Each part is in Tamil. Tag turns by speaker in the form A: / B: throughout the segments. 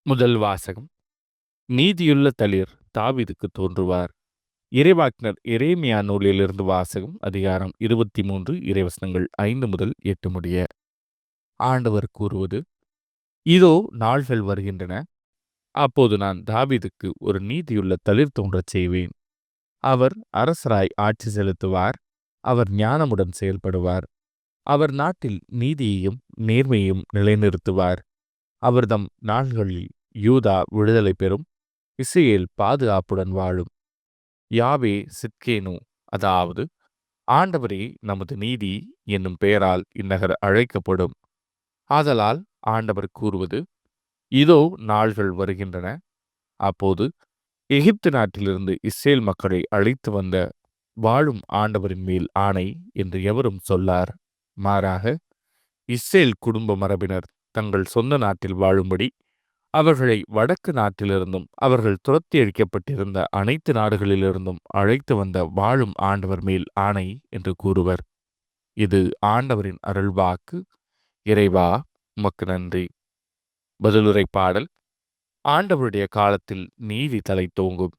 A: முதல் வாசகம். நீதியுள்ள தளிர் தாவீதுக்கு தோன்றுவார். இறைவாக்கினர் எரேமியா நூலிலிருந்து வாசகம். அதிகாரம் 23 இறைவசனங்கள் 5 முதல் 8 முடிய. ஆண்டவர் கூறுவது: இதோ நாள்கள் வருகின்றன, அப்போது நான் தாவீதுக்கு ஒரு நீதியுள்ள தளிர் தோன்றச் செய்வேன். அவர் அரசராய் ஆட்சி செலுத்துவார். அவர் ஞானமுடன் செயல்படுவார். அவர் நாட்டில் நீதியையும் நேர்மையையும் நிலைநிறுத்துவார். அவர்தம் நாள்களில் யூதா விடுதலை பெறும், இஸ்ரேல் பாதுகாப்புடன் வாழும். யாவே சித்கேனு, அதாவது ஆண்டவரே நமது நீதி என்னும் பெயரால் இந்நகர் அழைக்கப்படும். ஆதலால் ஆண்டவர் கூறுவது: இதோ நாள்கள் வருகின்றன, அப்போது எகிப்து நாட்டிலிருந்து இஸ்ரேல் மக்களை அழைத்து வந்த வாழும் ஆண்டவரின் மேல் ஆணை என்று எவரும் சொல்லார். மாறாக இஸ்ரேல் குடும்ப மரபினர் தங்கள் சொந்த நாட்டில் வாழும்படி அவர்களை வடக்கு நாட்டிலிருந்தும் அவர்கள் துரத்தி அழிக்கப்பட்டிருந்த அனைத்து நாடுகளிலிருந்தும் அழைத்து வந்த வாழும் ஆண்டவர் மேல் ஆணை என்று கூறுவர். இது ஆண்டவரின் அருள்வாக்கு. இறைவா, உமக்கு நன்றி. பதிலுரை பாடல். ஆண்டவருடைய காலத்தில் நீதி தலைத்தோங்கும்.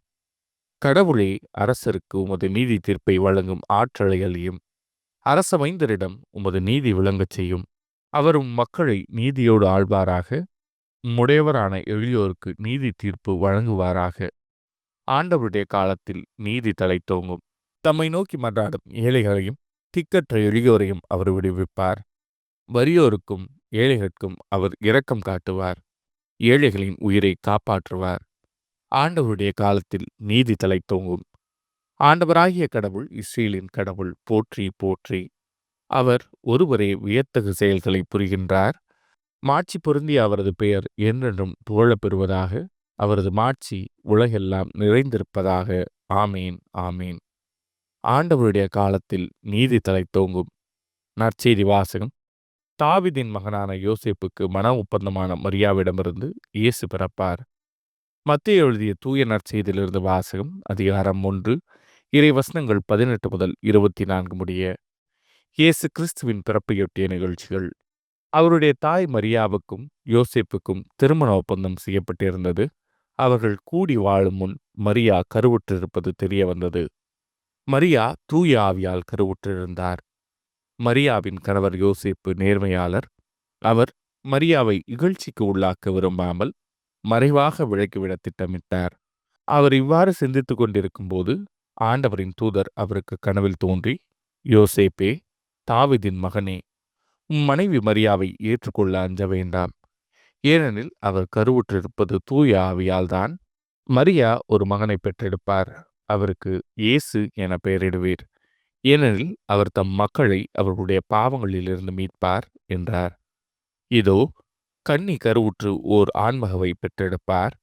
A: கடவுளே, அரசருக்கு உமது நீதி தீர்ப்பை வழங்கும் ஆற்றலை அளியும். அரச மைந்தரிடம் உமது நீதி விளங்கச் செய்யும். அவர் மக்களை நீதியோடு ஆள்வாராக. உம்முடையவரான எளியோருக்கு நீதி தீர்ப்பு வழங்குவாராக. ஆண்டவருடைய காலத்தில் நீதி தலைத்தோங்கும். தம்மை நோக்கி மன்றாடும் ஏழைகளையும் திக்கற்ற எளியோரையும் அவர் விடுவிப்பார். வறியோருக்கும் ஏழைகளுக்கும் அவர் இரக்கம் காட்டுவார். ஏழைகளின் உயிரை காப்பாற்றுவார். ஆண்டவருடைய காலத்தில் நீதி தலைத்தோங்கும். ஆண்டவராகிய கடவுள் இஸ்ரேலின் கடவுள் போற்றி போற்றி. அவர் ஒருவரே வியத்தகு செயல்களை புரிகின்றார். மாட்சி பொருந்திய அவரது பெயர் என்றென்றும் புகழப் பெறுவதாக. அவரது மாட்சி உலகெல்லாம் நிறைந்திருப்பதாக. ஆமேன், ஆமேன். ஆண்டவருடைய காலத்தில் நீதி தலைத்தோங்கும். நற்செய்தி வாசகம். தாவீதின் மகனான யோசேப்புக்கு மன ஒப்பந்தமான மரியாவிடமிருந்து இயேசு பிறப்பார். மத்தேயு எழுதிய தூய நற்செய்தியிலிருந்து வாசகம். அதிகாரம் 1 இறைவசனங்கள் 18 முதல் 24 முடிய. இயேசு கிறிஸ்துவின் பிறப்பையொட்டிய நிகழ்ச்சிகள். அவருடைய தாய் மரியாவுக்கும் யோசேப்புக்கும் திருமண ஒப்பந்தம் செய்யப்பட்டிருந்தது. அவர்கள் கூடி வாழும் முன் மரியா கருவுற்றிருப்பது தெரிய வந்தது. மரியா தூய ஆவியால் கருவுற்றிருந்தார். மரியாவின் கணவர் யோசேப்பு நேர்மையாளர். அவர் மரியாவை இகழ்ச்சிக்கு உள்ளாக்க விரும்பாமல் மறைவாக விலக்கிவிட திட்டமிட்டார். அவர் இவ்வாறு சிந்தித்துக் கொண்டிருக்கும் போது ஆண்டவரின் தூதர் அவருக்கு கனவில் தோன்றி, யோசேப்பே, தாவீதின் மகனே, உம் மனைவி மரியாவை ஏற்றுக்கொள்ள அஞ்ச வேண்டாம். ஏனெனில் அவர் கருவுற்றிருப்பது தூய ஆவியால் தான். மரியா ஒரு மகனை பெற்றெடுப்பார். அவருக்கு இயேசு என பெயரிடுவீர். ஏனெனில் அவர் தம் மக்களை அவர்களுடைய பாவங்களிலிருந்து மீட்பார் என்றார். இதோ, கன்னி கருவுற்று ஓர் ஆண்மகவை பெற்றெடுப்பார்.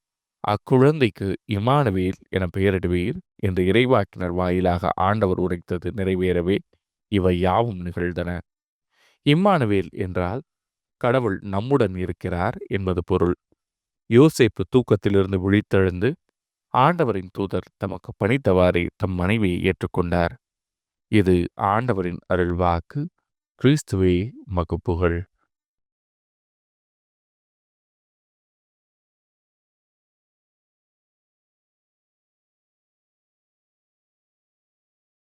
A: அக்குழந்தைக்கு இம்மானுவேல் என பெயரிடுவீர் என்று இறைவாக்கினர் வாயிலாக ஆண்டவர் உரைத்தது நிறைவேறவே இவை யாவும் நிகழ்ந்தன. இம்மானுவேல் என்றால் கடவுள் நம்முடன் இருக்கிறார் என்பது பொருள். யோசேப்பு தூக்கத்திலிருந்து விழித்தெழுந்து ஆண்டவரின் தூதர் தமக்கு பணித்தவாறே தம் மனைவியை ஏற்றுக்கொண்டார். இது ஆண்டவரின் அருள்வாக்கு. கிறிஸ்துவே, உமக்கு புகழ்.